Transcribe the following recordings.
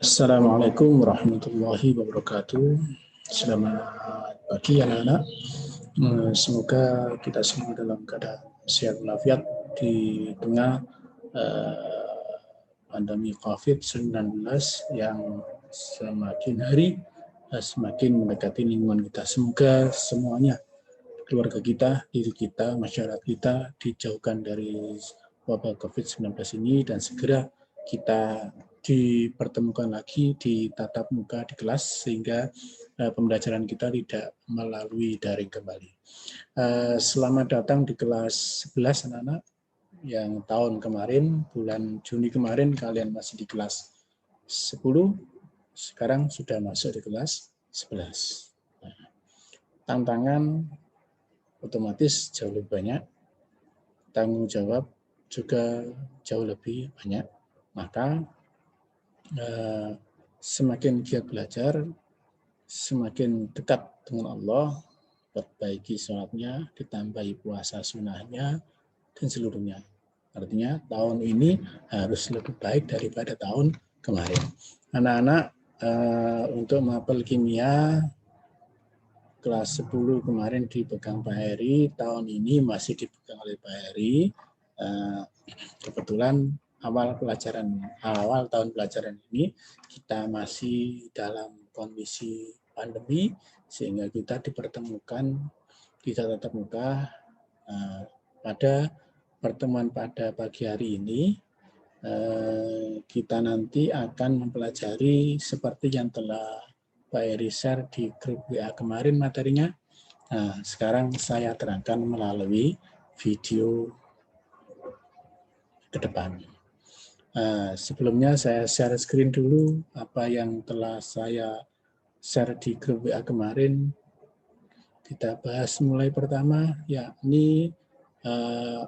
Assalamualaikum warahmatullahi wabarakatuh. Selamat pagi anak-anak. Semoga kita semua dalam keadaan sehat walafiat di tengah pandemi COVID-19 yang semakin hari semakin mendekati lingkungan kita. Semoga semuanya, keluarga kita, diri kita, masyarakat kita dijauhkan dari wabah COVID-19 ini dan segera kita dipertemukan lagi di tatap muka di kelas sehingga pembelajaran kita tidak melalui daring kembali. Selamat datang di kelas 11 anak-anak yang tahun kemarin, bulan Juni kemarin kalian masih di kelas 10, sekarang sudah masuk di kelas 11. Tantangan otomatis jauh lebih banyak, tanggung jawab juga jauh lebih banyak. Maka semakin giat belajar, semakin dekat dengan Allah, perbaiki sholatnya, ditambahi puasa sunnahnya, dan seluruhnya. Artinya tahun ini harus lebih baik daripada tahun kemarin. Anak-anak untuk mapel kimia kelas 10 kemarin dipegang Pak Heri, tahun ini masih dipegang oleh Pak Heri. Kebetulan awal tahun pelajaran ini kita masih dalam kondisi pandemi sehingga kita dipertemukan di tatap muka. Pada pertemuan pada pagi hari ini kita nanti akan mempelajari seperti yang telah Pak Eri share di grup WA kemarin materinya. Nah, sekarang saya terangkan melalui video ke depan. Sebelumnya saya share screen dulu apa yang telah saya share di grup WA kemarin. Kita bahas mulai pertama, yakni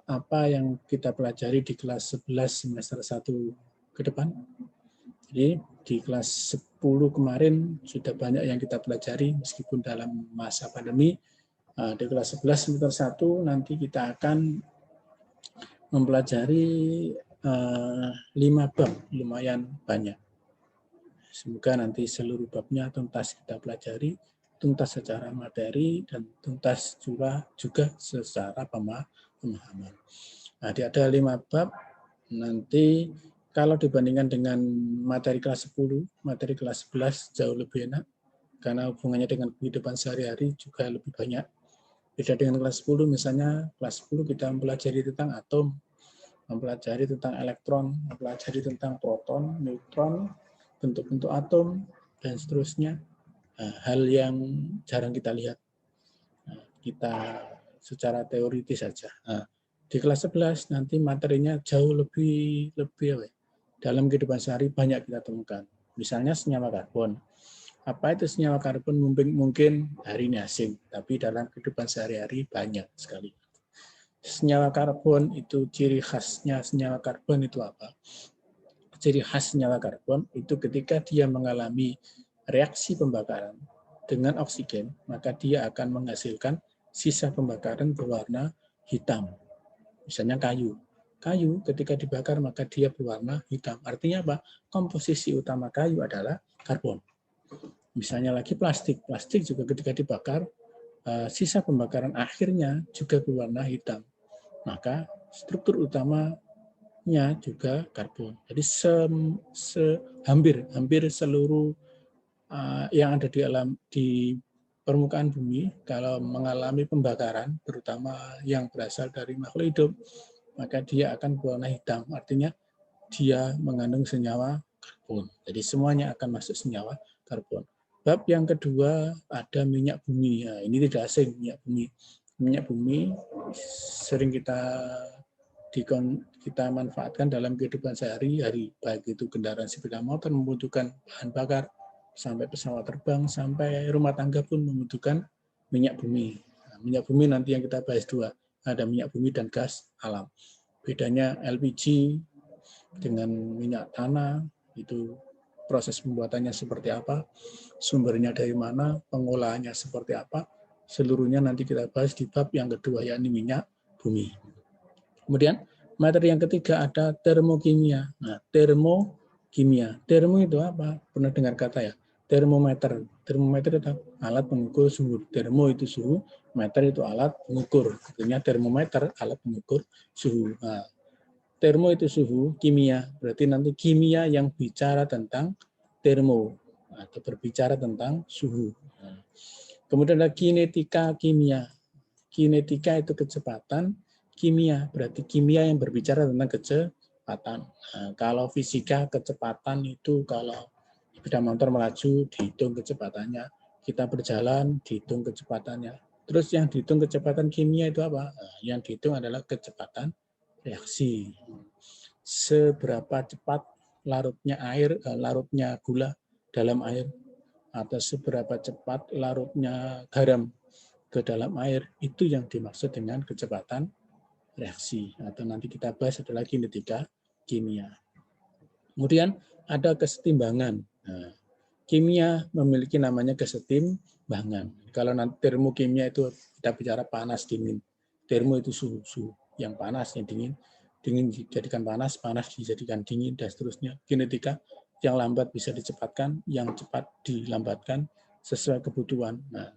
apa yang kita pelajari di kelas 11 semester 1 ke depan. Jadi di kelas 10 kemarin sudah banyak yang kita pelajari meskipun dalam masa pandemi. Di kelas 11 semester 1 nanti kita akan mempelajari 5 bab, lumayan banyak. Semoga nanti seluruh babnya tuntas kita pelajari, tuntas secara materi dan tuntas juga secara pemahaman. Nah, ada 5 bab. Nanti kalau dibandingkan dengan materi kelas 10, materi kelas 11 jauh lebih enak karena hubungannya dengan kehidupan sehari-hari juga lebih banyak. Beda dengan kelas 10, misalnya kelas 10 kita mempelajari tentang atom, mempelajari tentang elektron, mempelajari tentang proton, neutron, bentuk-bentuk atom, dan seterusnya. Hal yang jarang kita lihat. Kita secara teoritis saja. Di kelas 11 nanti materinya jauh lebih dalam kehidupan sehari banyak kita temukan. Misalnya senyawa karbon. Apa itu senyawa karbon? Mungkin hari ini asing, tapi dalam kehidupan sehari-hari banyak sekali. Senyawa karbon itu ciri khasnya senyawa karbon itu apa? Ciri khas senyawa karbon itu ketika dia mengalami reaksi pembakaran dengan oksigen, maka dia akan menghasilkan sisa pembakaran berwarna hitam. Misalnya kayu. Kayu ketika dibakar maka dia berwarna hitam. Artinya apa? Komposisi utama kayu adalah karbon. Misalnya lagi plastik. Plastik juga ketika dibakar, sisa pembakaran akhirnya juga berwarna hitam. Maka struktur utamanya juga karbon. Jadi hampir seluruh yang ada di permukaan bumi kalau mengalami pembakaran, terutama yang berasal dari makhluk hidup, maka dia akan berwarna hitam. Artinya dia mengandung senyawa karbon. Jadi semuanya akan masuk senyawa karbon. Bab yang kedua ada minyak bumi. Nah, ini tidak asing, minyak bumi. Minyak bumi sering kita manfaatkan dalam kehidupan sehari-hari, baik itu kendaraan sepeda motor membutuhkan bahan bakar, sampai pesawat terbang, sampai rumah tangga pun membutuhkan minyak bumi. Nah, minyak bumi nanti yang kita bahas dua, ada minyak bumi dan gas alam. Bedanya LPG dengan minyak tanah, itu proses pembuatannya seperti apa, sumbernya dari mana, pengolahannya seperti apa, seluruhnya nanti kita bahas di bab yang kedua, yakni minyak bumi. Kemudian materi yang ketiga ada termokimia. Nah, termo kimia. Termo itu apa? Pernah dengar kata ya? Termometer. Termometer itu alat pengukur suhu. Termo itu suhu, meter itu alat pengukur. Artinya termometer alat pengukur suhu. Nah, termo itu suhu, kimia. Berarti nanti kimia yang bicara tentang termo atau berbicara tentang suhu. Nah, kemudian ada kinetika kimia. Kinetika itu kecepatan, kimia berarti kimia yang berbicara tentang kecepatan. Nah, kalau fisika kecepatan itu kalau sepeda motor melaju dihitung kecepatannya, kita berjalan dihitung kecepatannya. Terus yang dihitung kecepatan kimia itu apa? Nah, yang dihitung adalah kecepatan reaksi. Seberapa cepat larutnya air, larutnya gula dalam air, atau seberapa cepat larutnya garam ke dalam air, itu yang dimaksud dengan kecepatan reaksi. Atau nanti kita bahas adalah kinetika kimia. Kemudian ada kesetimbangan. Nah, kimia memiliki namanya kesetimbangan. Kalau nanti termokimia itu kita bicara panas dingin. Termo itu suhu yang panas, yang dingin. Dingin dijadikan panas, panas dijadikan dingin, dan seterusnya. Kinetika yang lambat bisa dicepatkan, yang cepat dilambatkan sesuai kebutuhan. Nah,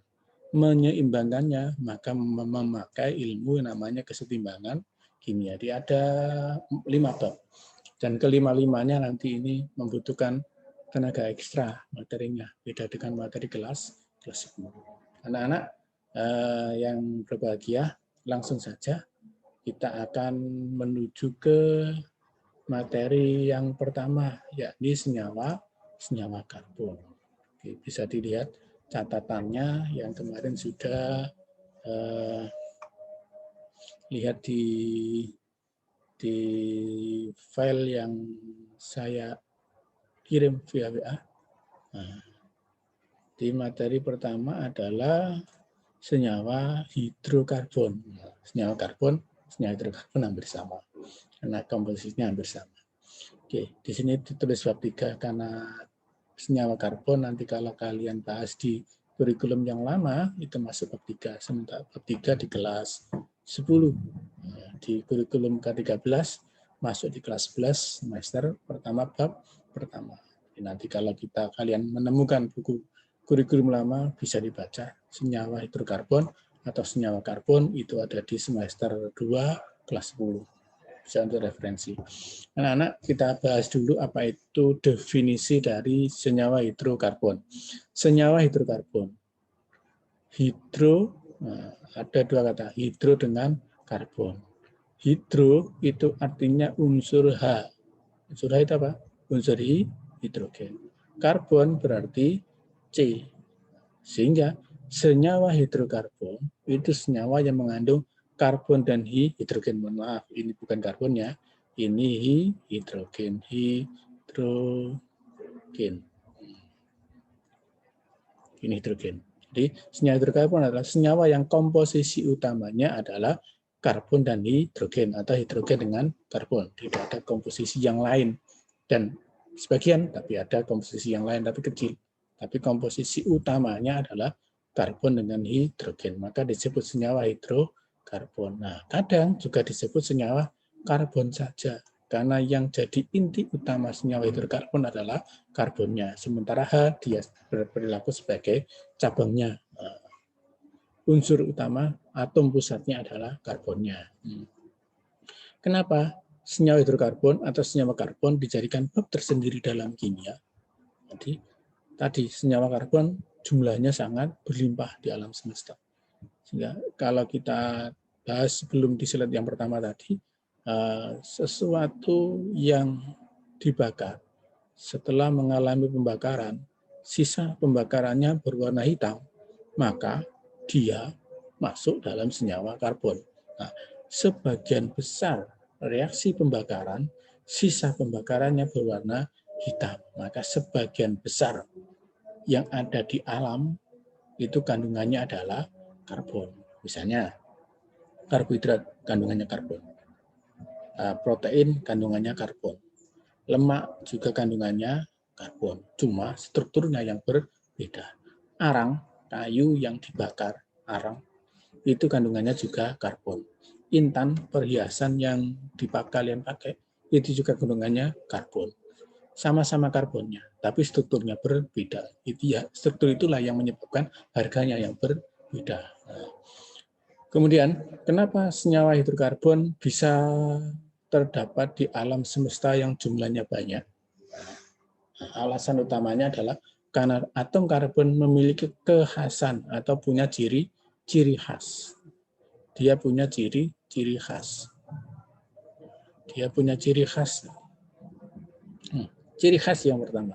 menyeimbangkannya maka memakai ilmu yang namanya kesetimbangan kimia. Dia ada 5 bab. Dan kelima-limanya nanti ini membutuhkan tenaga ekstra materinya, beda dengan materi kelas 10. Anak-anak yang berbahagia, langsung saja kita akan menuju ke materi yang pertama, yakni senyawa karbon. Oke, bisa dilihat catatannya yang kemarin sudah lihat di file yang saya kirim via WA. Nah, di materi pertama adalah senyawa hidrokarbon. Senyawa hidrokarbon hampir sama, karena komposisinya hampir sama. Oke, di sini ditulis bab 3 karena senyawa karbon nanti kalau kalian bahas di kurikulum yang lama itu masuk bab 3, sementara bab 3 di kelas 10. Di kurikulum ke-13 masuk di kelas 11 semester pertama bab pertama. Nanti kalau kalian menemukan buku kurikulum lama bisa dibaca senyawa hidrokarbon atau senyawa karbon itu ada di semester 2 kelas 10. Bisa untuk referensi. Anak-anak, kita bahas dulu apa itu definisi dari senyawa hidrokarbon. Senyawa hidrokarbon. Hidro, ada 2 kata, hidro dengan karbon. Hidro itu artinya unsur H. Unsur H itu apa? Unsur hidrogen. Karbon berarti C. Sehingga senyawa hidrokarbon itu senyawa yang mengandung karbon dan hidrogen. Mohon maaf, ini bukan karbonnya, ini hidrogen. Ini hidrogen. Jadi senyawa hidrokarbon adalah senyawa yang komposisi utamanya adalah karbon dan hidrogen atau hidrogen dengan karbon. Tidak ada komposisi yang lain. Dan sebagian, tapi ada komposisi yang lain, tapi kecil. Tapi komposisi utamanya adalah karbon dengan hidrogen. Maka disebut senyawa hidrokarbon. Nah, kadang juga disebut senyawa karbon saja. Karena yang jadi inti utama senyawa hidrokarbon adalah karbonnya. Sementara H dia berperilaku sebagai cabangnya. Unsur utama, atom pusatnya adalah karbonnya. Kenapa senyawa hidrokarbon atau senyawa karbon dijadikan bab tersendiri dalam kimia? Jadi, tadi senyawa karbon jumlahnya sangat berlimpah di alam semesta. Sehingga kalau kita bahas sebelum di slide yang pertama tadi, sesuatu yang dibakar setelah mengalami pembakaran, sisa pembakarannya berwarna hitam, maka dia masuk dalam senyawa karbon. Nah, sebagian besar reaksi pembakaran, sisa pembakarannya berwarna hitam, maka sebagian besar yang ada di alam itu kandungannya adalah karbon. Misalnya karbohidrat kandungannya karbon, protein kandungannya karbon, lemak juga kandungannya karbon, cuma strukturnya yang berbeda. Arang, kayu yang dibakar, arang, itu kandungannya juga karbon. Intan, perhiasan yang kalian pakai, itu juga kandungannya karbon. sama-sama karbonnya, tapi strukturnya berbeda. Itu ya, struktur itulah yang menyebabkan harganya yang berbeda. Kemudian, kenapa senyawa hidrokarbon bisa terdapat di alam semesta yang jumlahnya banyak? Alasan utamanya adalah karena atom karbon memiliki kekhasan atau punya ciri khas. Dia punya ciri khas. Dia punya ciri khas. Ciri khas yang pertama,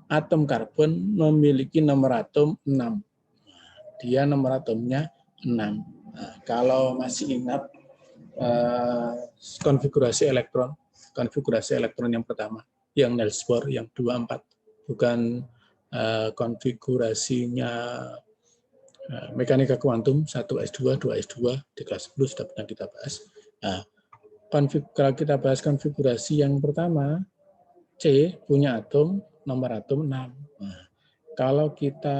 atom karbon memiliki nomor atom 6. Dia nomor atomnya 6. Nah, kalau masih ingat konfigurasi elektron yang pertama, yang Niels Bohr yang 24, bukan konfigurasinya mekanika kuantum 1S2, 2S2 di kelas 10 sudah pernah kita bahas. Nah, kalau kita bahas konfigurasi yang pertama, C punya atom, nomor atom 6. Nah, kalau kita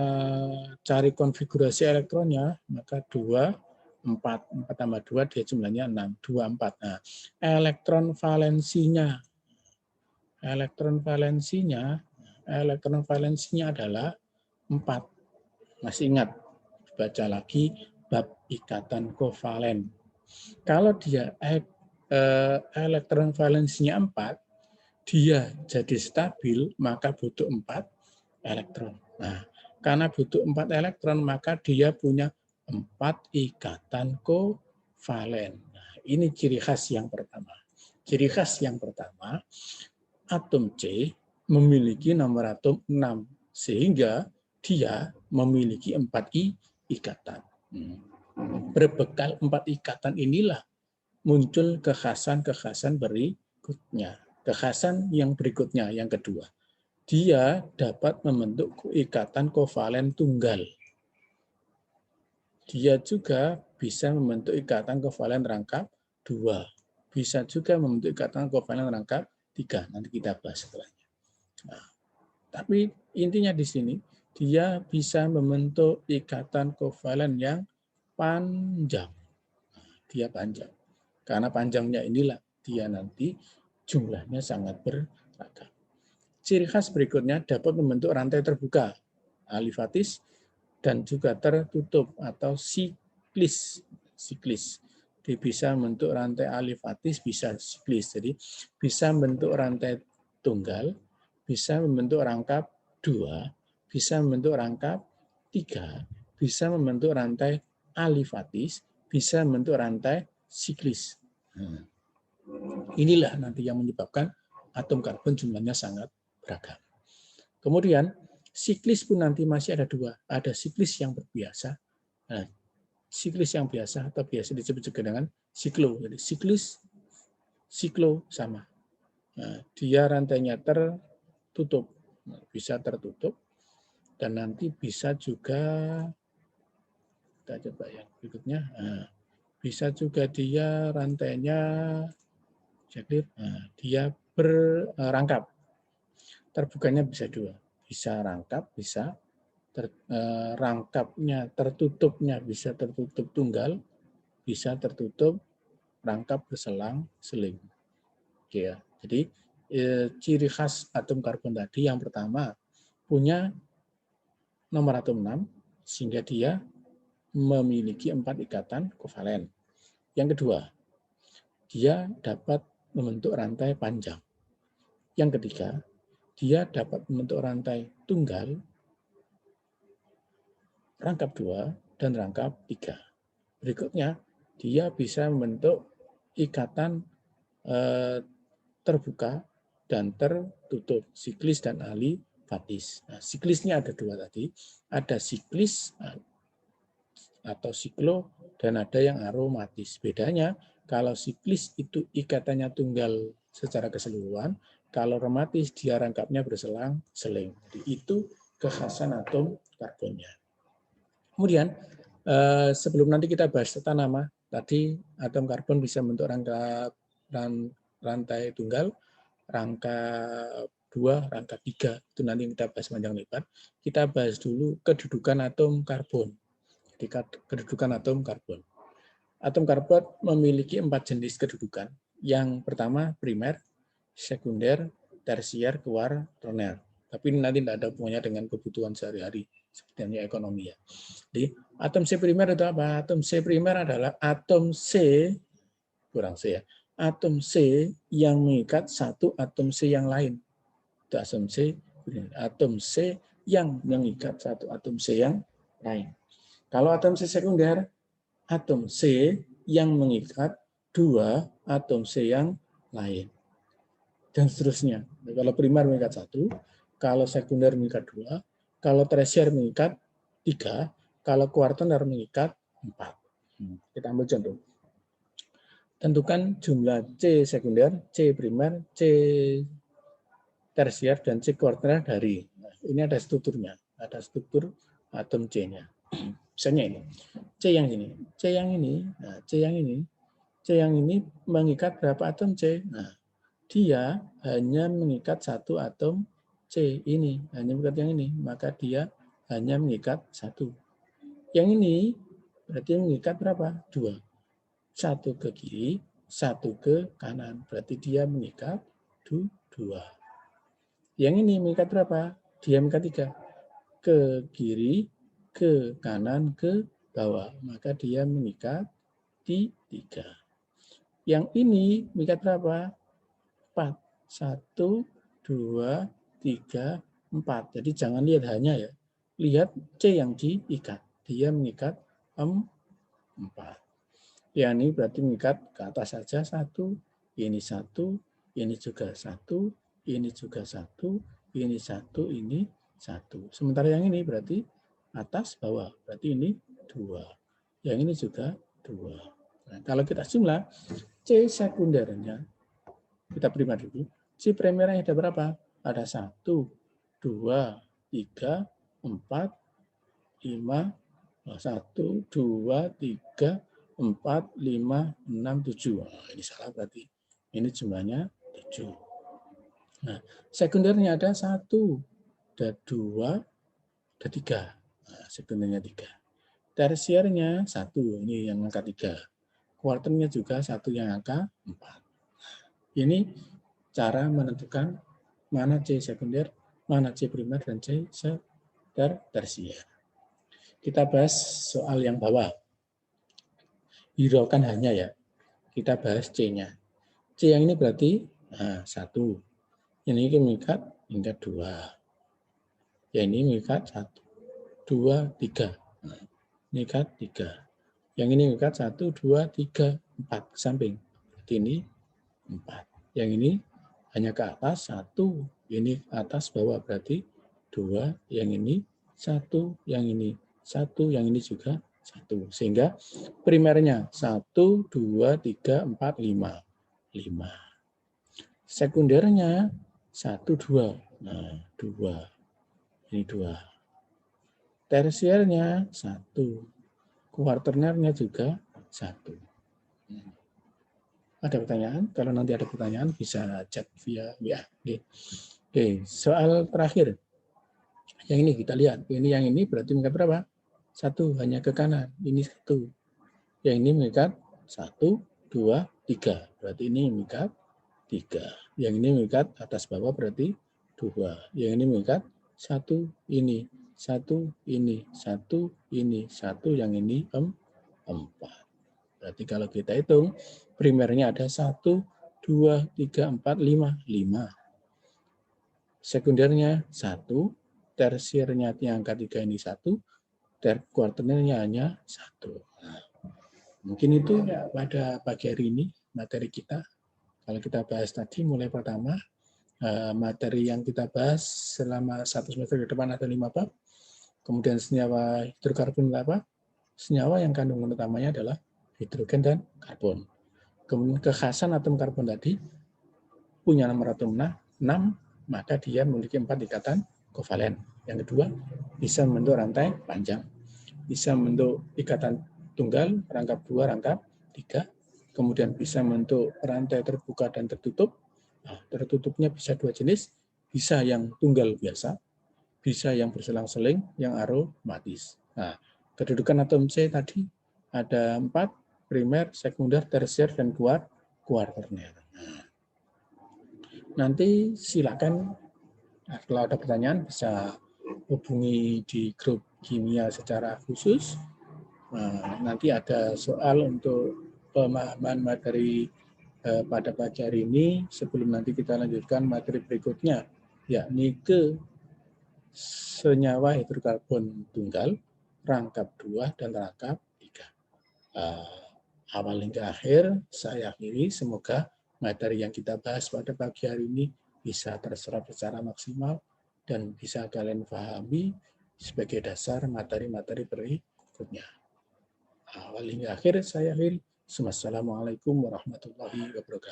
cari konfigurasi elektronnya, maka 2, 4. 4 tambah 2, dia jumlahnya 6. 2, 4. Nah, elektron valensinya adalah 4. Masih ingat? Baca lagi bab ikatan kovalen. Kalau dia elektron valensinya 4, dia jadi stabil, maka butuh 4 elektron. Nah, karena butuh 4 elektron, maka dia punya 4 ikatan kovalen. Nah, ini ciri khas yang pertama. Ciri khas yang pertama, atom C memiliki nomor atom 6, sehingga dia memiliki 4 ikatan. Berbekal 4 ikatan inilah muncul kekhasan-kekhasan berikutnya. Kekhasan yang berikutnya, yang kedua, dia dapat membentuk ikatan kovalen tunggal. Dia juga bisa membentuk ikatan kovalen rangkap 2. Bisa juga membentuk ikatan kovalen rangkap 3. Nanti kita bahas setelahnya. Nah, tapi intinya di sini, dia bisa membentuk ikatan kovalen yang panjang. Dia panjang. Karena panjangnya inilah dia nanti jumlahnya sangat beragam. Ciri khas berikutnya dapat membentuk rantai terbuka, alifatis, dan juga tertutup atau siklis. Dia bisa membentuk rantai alifatis, bisa siklis. Jadi bisa membentuk rantai tunggal, bisa membentuk rangkap 2, bisa membentuk rangkap 3, bisa membentuk rantai alifatis, bisa membentuk rantai siklis. Inilah nanti yang menyebabkan atom karbon jumlahnya sangat beragam. Kemudian siklis pun nanti masih ada 2. Ada siklis yang berbiasa. Nah, siklis yang biasa atau biasa disebut juga dengan siklo. Jadi siklo sama. Nah, dia rantainya tertutup. Bisa tertutup. Dan nanti bisa juga, kita coba yang berikutnya. Nah, bisa juga dia rantainya dia berangkap. Terbukanya bisa 2. Bisa rangkap, bisa rangkapnya, tertutupnya bisa tertutup tunggal, bisa tertutup rangkap berselang-seling. Oke ya. Jadi ciri khas atom karbon tadi yang pertama punya nomor atom 6 sehingga dia memiliki 4 ikatan kovalen. Yang kedua, dia dapat membentuk rantai panjang. Yang ketiga, dia dapat membentuk rantai tunggal, rangkap 2, dan rangkap 3. Berikutnya, dia bisa membentuk ikatan terbuka dan tertutup, siklis dan alifatis. Nah, siklisnya ada 2 tadi, ada siklis atau siklo dan ada yang aromatis. Bedanya, kalau siklis itu ikatannya tunggal secara keseluruhan, kalau aromatis dia rangkapnya berselang-seling. Jadi itu kekhasan atom karbonnya. Kemudian sebelum nanti kita bahas tata nama, tadi atom karbon bisa membentuk rangkap rantai tunggal, rangkap 2, rangkap 3. Itu nanti kita bahas panjang lebar. Kita bahas dulu kedudukan atom karbon. Kedudukan atom karbon. Atom karbon memiliki 4 jenis kedudukan. Yang pertama primer, sekunder, tersier, kuarterner. Tapi ini nanti tidak ada hubungannya dengan kebutuhan sehari-hari, seperti ekonomi ya. Jadi atom C primer itu apa? Atom C primer adalah atom C, kurang C ya, atom C yang mengikat satu atom C yang lain. Itu atom C yang mengikat satu atom C yang lain. Kalau atom C sekunder, atom C yang mengikat dua atom C yang lain. Dan seterusnya. Kalau primer mengikat satu, kalau sekunder mengikat dua, kalau tersier mengikat tiga, kalau kuarterner mengikat empat. Kita ambil contoh. Tentukan jumlah C sekunder, C primer, C tersier, dan C kuarterner dari. Nah, ini ada strukturnya. Ada struktur atom C-nya. Misalnya ini. C yang ini. C yang ini. Nah, C yang ini. C yang ini mengikat berapa atom C? Nah, dia hanya mengikat satu atom C ini. Hanya mengikat yang ini. Maka dia hanya mengikat satu. Yang ini berarti mengikat berapa? Dua. Satu ke kiri, satu ke kanan. Berarti dia mengikat dua. Yang ini mengikat berapa? Dia mengikat tiga. Ke kiri, ke kanan, ke bawah. Maka dia mengikat di tiga. Yang ini mengikat berapa? 4. 1, 2, 3, 4. Jadi jangan lihat hanya ya. Lihat C yang diikat. Dia mengikat 4. Yang ini berarti mengikat ke atas saja 1, ini 1, ini juga 1, ini juga 1, ini 1, ini 1. Sementara yang ini berarti atas bawah. Berarti ini 2. Yang ini juga 2. Nah, kalau kita jumlah C sekundernya, kita primer dulu. C primernya ada berapa? Ada 1, 2, 3, 4, 5, 1, 2, 3, 4, 5, 6, 7. Nah, ini salah berarti. Ini jumlahnya 7. Nah, sekundernya ada 1, ada 2, ada 3. Nah, sekundernya 3. Tersiernya 1, ini yang angka 3. Kuarternya juga 1 yang angka 4. Ini cara menentukan mana C sekunder, mana C primer, dan C tersier. Kita bahas soal yang bawah. Hiraukan hanya ya. Kita bahas C-nya. C yang ini berarti 1. Ini mengikat 2. Yang ini mengikat 1, 2, 3. Mengikat 3. Yang ini mengikat 1, 2, 3, 4 ke samping. Berarti ini 4. Yang ini hanya ke atas 1. Ini atas bawah berarti 2. Yang ini 1. Yang ini 1. Yang ini juga 1. Sehingga primernya 1, 2, 3, 4, 5. 5. Sekundernya 1, 2. Nah, 2. Ini 2. Tersiernya 1. Kuarternernya juga 1. Ada pertanyaan? Kalau nanti ada pertanyaan bisa chat via WA. Oke, soal terakhir. Yang ini kita lihat. Ini yang ini berarti mengikat berapa? 1 hanya ke kanan. Ini 1. Yang ini mengikat 1, 2, 3. Berarti ini mengikat 3. Yang ini mengikat atas bawah berarti 2. Yang ini mengikat 1, ini, 1, ini, 1, ini, 1, yang ini 4. Berarti kalau kita hitung, primernya ada 1, 2, 3, 4, 5. 5. Sekundernya 1, tersiernya yang angka 3 ini 1, kuarternernya hanya 1. Nah, mungkin itu ya pada pagi hari ini materi kita. Kalau kita bahas tadi mulai pertama, materi yang kita bahas selama 1 semester ke depan ada 5 bab. Kemudian senyawa hidrokarbon apa? Senyawa yang kandungan utamanya adalah hidrogen dan karbon. Kemudian kekhasan atom karbon tadi punya nomor atom 6, maka dia memiliki 4 ikatan kovalen. Yang kedua, bisa membentuk rantai panjang. Bisa membentuk ikatan tunggal, rangkap 2, rangkap 3. Kemudian bisa membentuk rantai terbuka dan tertutup. Nah, tertutupnya bisa 2 jenis, bisa yang tunggal biasa, bisa yang berselang-seling, yang aromatis. Nah, kedudukan atom C tadi ada 4, primer, sekunder, tersier, dan kuarterner. nanti silakan kalau ada pertanyaan bisa hubungi di grup kimia secara khusus. Nanti ada soal untuk pemahaman materi pada pagi hari ini sebelum nanti kita lanjutkan materi berikutnya, yakni ke senyawa hidrokarbon tunggal, rangkap 2 dan rangkap 3. Awal hingga akhir saya akhiri, semoga materi yang kita bahas pada pagi hari ini bisa terserap secara maksimal dan bisa kalian pahami sebagai dasar materi-materi berikutnya. Awal hingga akhir saya akhiri. Wassalamualaikum warahmatullahi wabarakatuh.